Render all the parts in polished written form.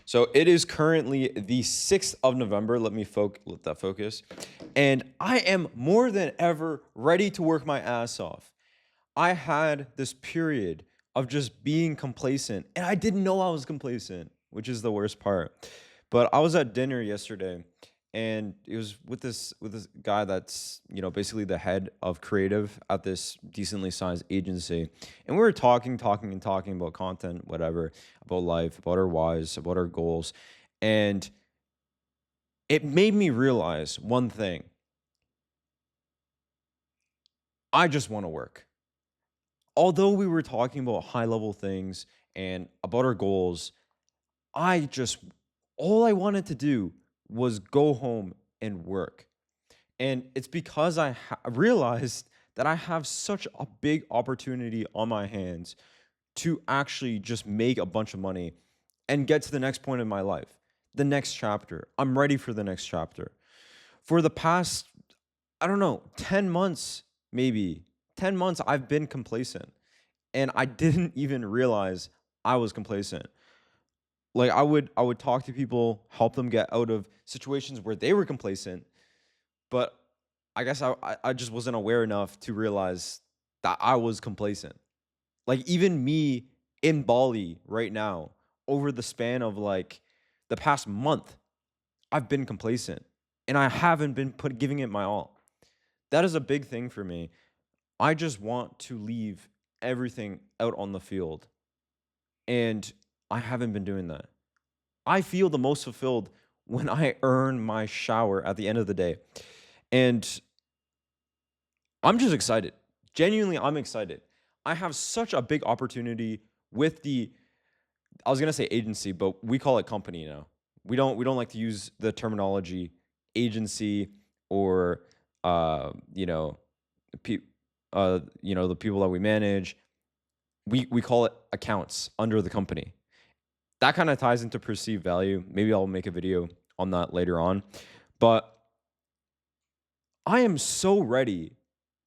So it is currently the 6th of November. Let that focus. And I am more than ever ready to work my ass off. I had this period of just being complacent, and I didn't know I was complacent, which is the worst part. But I was at dinner yesterday, and it was with this guy that's basically the head of creative at this decently sized agency, and we were talking and talking about content, whatever, about life, about our whys, about our goals, and it made me realize one thing: I just want to work. Although we were talking about high level things and about our goals, I just all I wanted to do was go home and work. And it's because realized that I have such a big opportunity on my hands to actually just make a bunch of money and get to the next point in my life, the next chapter. I'm ready for the next chapter. For the past, I don't know, 10 months, maybe 10 months, I've been complacent and I didn't even realize I was complacent. Like I would talk to people, help them get out of situations where they were complacent, but I guess I just wasn't aware enough to realize that I was complacent. Like even me in Bali right now, over the span of like the past month, I've been complacent and I haven't been giving it my all. That is a big thing for me. I just want to leave everything out on the field, and I haven't been doing that. I feel the most fulfilled when I earn my shower at the end of the day. And I'm just excited. Genuinely, I'm excited. I have such a big opportunity with I was gonna say agency, but we call it company now. We don't like to use the terminology agency or you know, pe- the people that we manage. We call it accounts under the company. That kind of ties into perceived value. Maybe I'll make a video on that later on. But I am so ready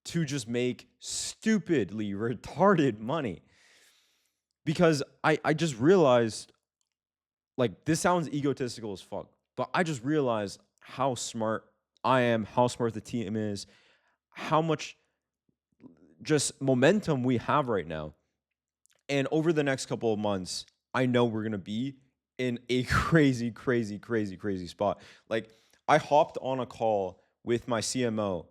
to just make stupidly retarded money because I just realized, like, this sounds egotistical as fuck, but I just realized how smart I am, how smart the team is, how much just momentum we have right now. And over the next couple of months, I know we're gonna be in a crazy, crazy, crazy, crazy spot. Like, I hopped on a call with my CMO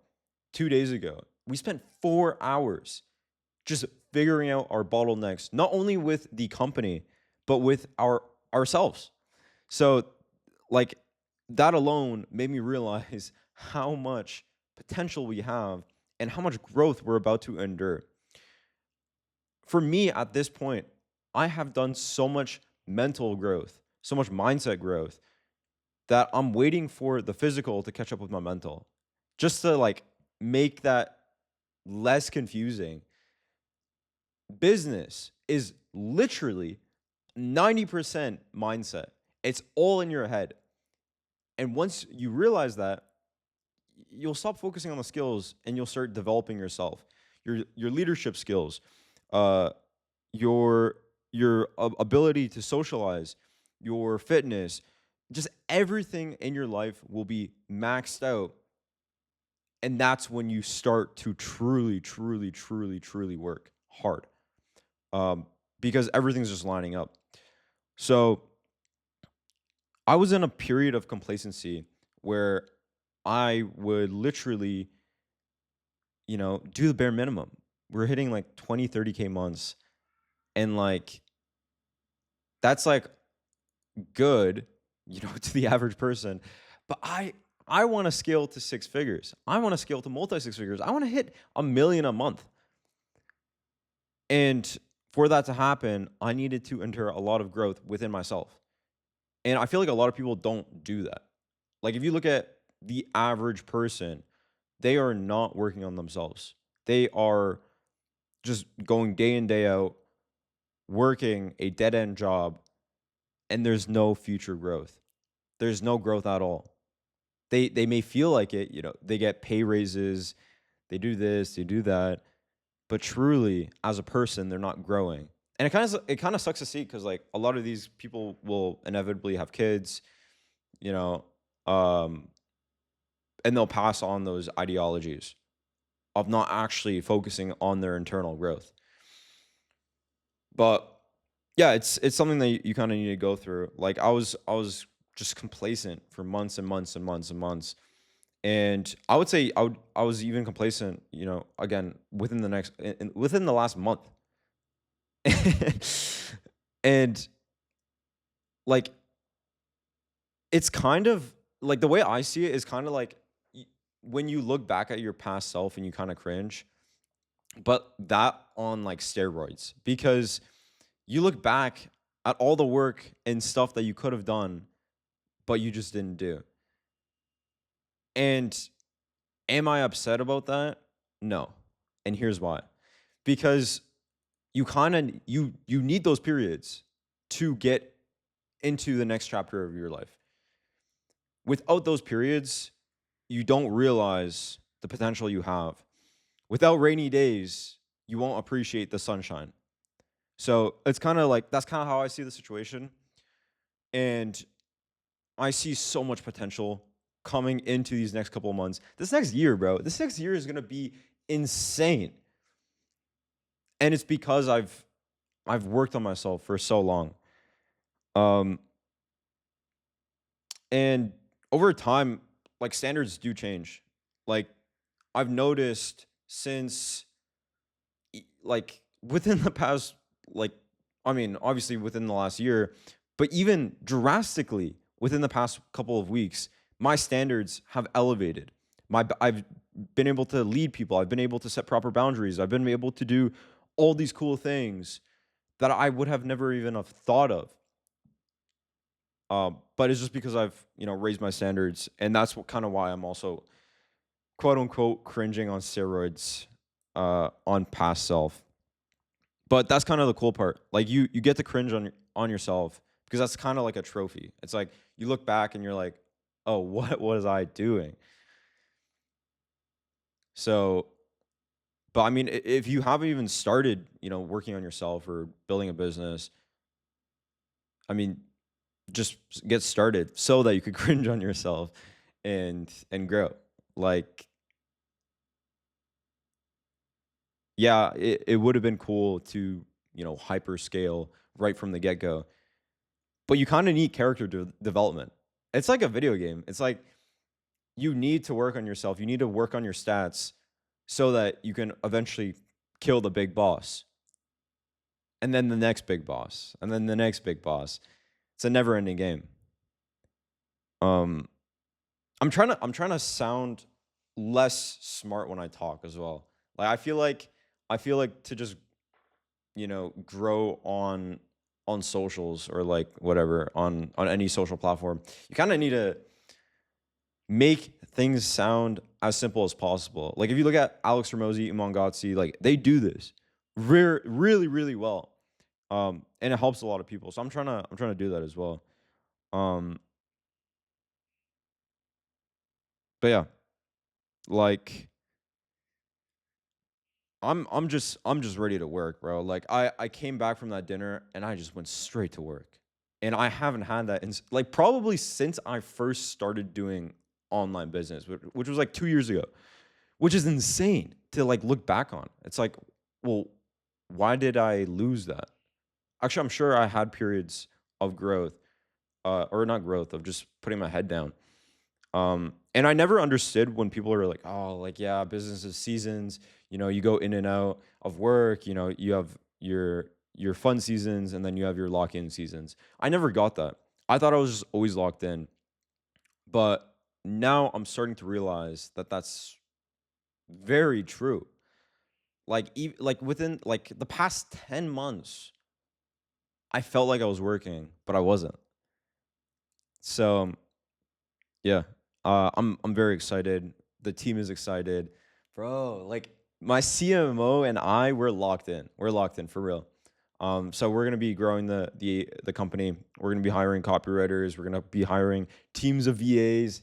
2 days ago. We spent 4 hours just figuring out our bottlenecks, not only with the company, but with ourselves. So, like, that alone made me realize how much potential we have and how much growth we're about to endure. For me at this point, I have done so much mental growth, so much mindset growth that I'm waiting for the physical to catch up with my mental. Just to like make that less confusing. Business is literally 90% mindset. It's all in your head. And once you realize that, you'll stop focusing on the skills and you'll start developing yourself. Your leadership skills, uh your ability to socialize, your fitness, just everything in your life will be maxed out, and that's when you start to truly, truly, truly, truly work hard. Um, because everything's just lining up. So I was in a period of complacency where I would literally, do the bare minimum. We're hitting like 20, 30K months. And like, that's like good, to the average person. But I want to scale to six figures. I want to scale to multi six figures. I want to hit 1 million a month. And for that to happen, I needed to enter a lot of growth within myself. And I feel like a lot of people don't do that. Like if you look at the average person, they are not working on themselves. They are just going day in, day out, working a dead end job, and there's no future growth. There's no growth at all. They may feel like it, they get pay raises, they do this, they do that, but truly as a person they're not growing. And it kind of sucks to see because like a lot of these people will inevitably have kids, you know, um, and they'll pass on those ideologies of not actually focusing on their internal growth. But yeah, it's something that you kind of need to go through. Like I was just complacent for months and months and months and months. And I would say I was even complacent, again within the last month. And like it's kind of like the way I see it is kind of like when you look back at your past self and you kind of cringe, but that on like steroids because you look back at all the work and stuff that you could have done, but you just didn't do. And am I upset about that? No. And here's why. Because you need those periods to get into the next chapter of your life. Without those periods, you don't realize the potential you have. Without rainy days, you won't appreciate the sunshine. So it's kind of like that's kind of how I see the situation. And I see so much potential coming into these next couple of months. This next year, bro, this next year is gonna be insane. And it's because I've worked on myself for so long. Um, and over time, like standards do change. Like I've noticed since like within the past like I mean, obviously within the last year, but even drastically within the past couple of weeks, my standards have elevated. I've been able to lead people. I've been able to set proper boundaries. I've been able to do all these cool things that I would have never even have thought of. But it's just because I've raised my standards, and that's what kind of why I'm also quote unquote cringing on steroids on past self. But that's kind of the cool part. Like you get to cringe on yourself because that's kind of like a trophy. It's like you look back and you're like, oh, what was I doing? So, but I mean, if you haven't even started, working on yourself or building a business, I mean, just get started so that you could cringe on yourself and grow. Like, yeah, it would have been cool to, hyper scale right from the get go, but you kind of need character development. It's like a video game. It's like you need to work on yourself. You need to work on your stats so that you can eventually kill the big boss and then the next big boss and then the next big boss. It's a never ending game. Um, I'm trying to sound less smart when I talk as well. Like I feel like to just grow on socials or like whatever on any social platform, you kind of need to make things sound as simple as possible. Like if you look at Alex Ramosi, Iman Gotsi, like they do this really really well, and it helps a lot of people. So I'm trying to do that as well. Um, but yeah, like I'm just ready to work, bro. Like I came back from that dinner and I just went straight to work. And I haven't had that in like probably since I first started doing online business, which was like 2 years ago, which is insane to like look back on. It's like, well, why did I lose that? Actually, I'm sure I had periods of growth, or not growth, of just putting my head down. And I never understood when people are like, "Oh, like yeah, business is seasons. You go in and out of work. You have your fun seasons, and then you have your lock-in seasons." I never got that. I thought I was just always locked in, but now I'm starting to realize that that's very true. Like like within like the past 10 months, I felt like I was working, but I wasn't. So yeah, I'm very excited. The team is excited, bro. Like my CMO and I, we're locked in. We're locked in for real. So we're gonna be growing the company. We're gonna be hiring copywriters. We're gonna be hiring teams of VAs,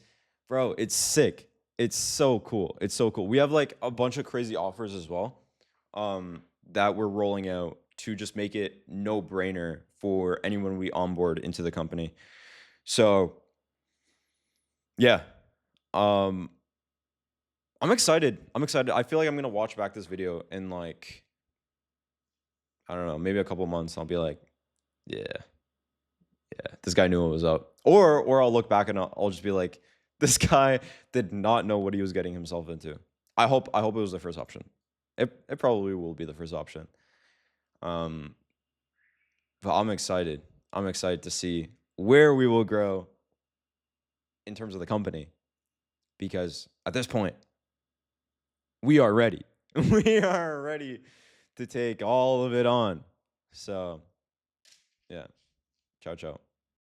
bro. It's sick. It's so cool. It's so cool. We have like a bunch of crazy offers as well, that we're rolling out. to just make it no brainer for anyone we onboard into the company. So yeah, um, I'm excited. I'm excited. I feel like I'm gonna watch back this video in like, I don't know, maybe a couple months. I'll be like, yeah, yeah, this guy knew what was up. Or I'll look back and I'll just be like, this guy did not know what he was getting himself into. I hope it was the first option. It probably will be the first option. Um, but I'm excited. I'm excited to see where we will grow in terms of the company, because at this point we are ready. We are ready to take all of it on. So, yeah. Ciao, ciao.